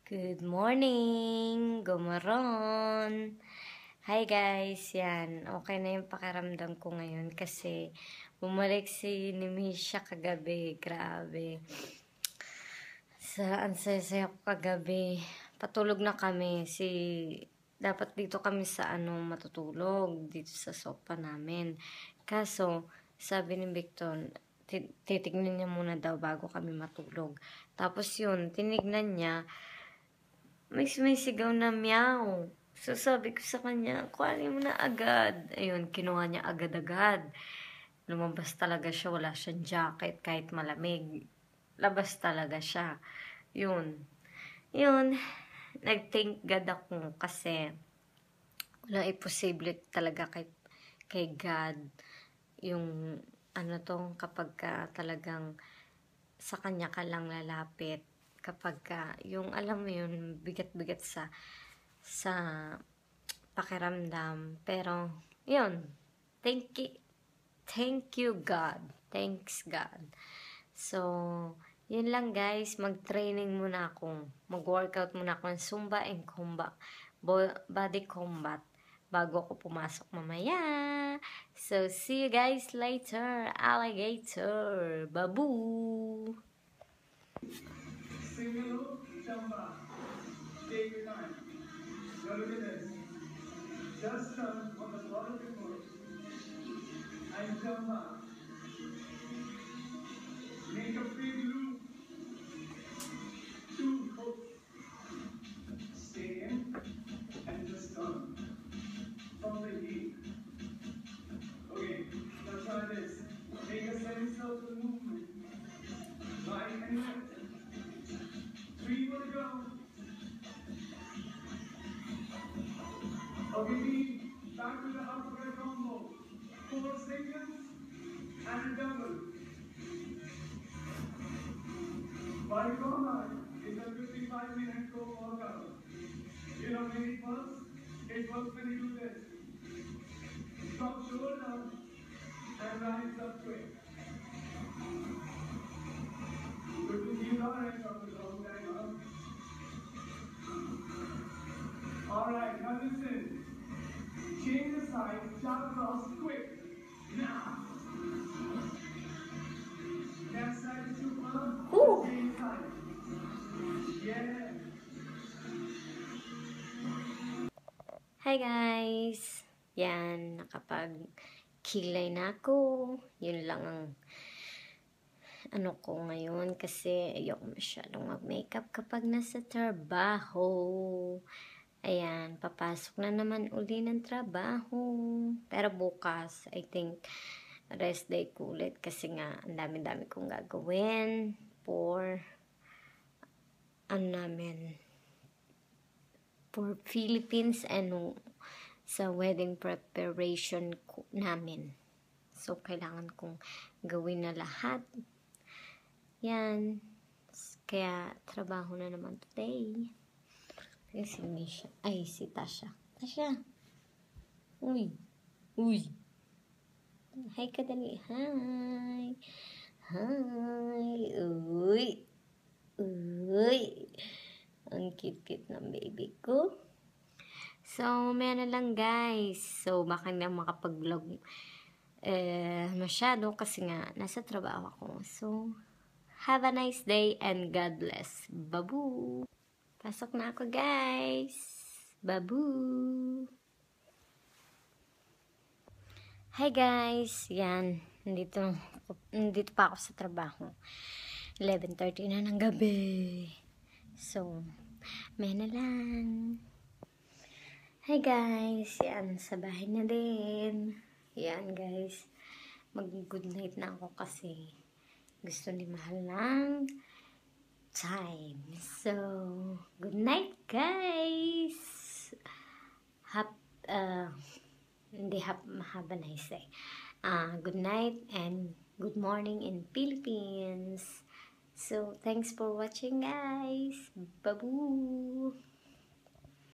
Good morning! Gumaron! Hi guys! Yan, okay na yung pakiramdam ko ngayon kasi bumalik si Nimisha kagabi. Grabe. Ang saya-saya ko kagabi. Patulog na kami. Dapat dito kami sa matutulog. Dito sa sofa namin. Kaso, sabi ni Victor, titignan niya muna daw bago kami matulog. Tapos yun, tinignan niya, may sigaw na meow. So, sabi ko sa kanya, kuhanin mo na agad. Ayun, kinuha niya agad-agad. Lumabas talaga siya, wala siyang jacket kahit malamig. Labas talaga siya. Yun. Nag-thank God ako kasi walang imposible talaga kay God. Yung kapag talagang sa kanya ka lang lalapit. Kapag yung alam mo yun, bigat-bigat sa pakiramdam. Pero, yun, thank you God. Thanks God. So, yun lang guys, mag-training muna ako. Mag-workout muna ako ng Zumba and body combat bago ako pumasok mamaya. So, see you guys later, alligator. Babu! Sing hello, Chamba. Take your time. Now look at this. Just turn on the ball of your foot and Chamba. Make a big loop. 2 hooks. Stay in and just turn from the heel. Okay, now try this. Make a semicircle movement. Right and left. 3 more to go. Okay, team, back to the uppercut combo. 4 singles and a double. Body combat is a 55-minute core workout. You know when it works when you do this. Drop shoulder and rise up quick. Good to see you guys after a long time, huh? Alright, now listen. Change the side, jump across quick. Now. Left side is super. Same side. Yeah. Hi guys! Yan, nakapag-kilay na ako. Yun lang ang ko ngayon kasi ayoko masyadong mag-makeup kapag nasa trabaho. Ayan, papasok na naman uli ng trabaho. Pero bukas, I think, rest day ko ulit kasi nga, ang dami-dami kong gagawin for Philippines and sa wedding preparation namin. So, kailangan kong gawin na lahat. Yan. Kaya, trabaho na naman today. Si Misha. Ay, si Tasha. Tasha! Uy! Uy! Hi ka dali. Hi! Hi! Uy! Uy! Ang cute-cute ng baby ko. So, may na lang guys. So, baka na makapag-vlog masyado kasi nga nasa trabaho ako. So, have a nice day and God bless. Babu! Pasok na ako guys. Babu! Hi guys! Yan. Nandito pa ako sa trabaho. 11:30 na ng gabi. So, may na lang. Hi guys! Yan, sa bahay na din. Yan guys. Mag-good night na ako kasi gusto ni Mahal ng time. So, good night guys! Have a nice day. Good night and good morning in Philippines. So, thanks for watching guys. Babu!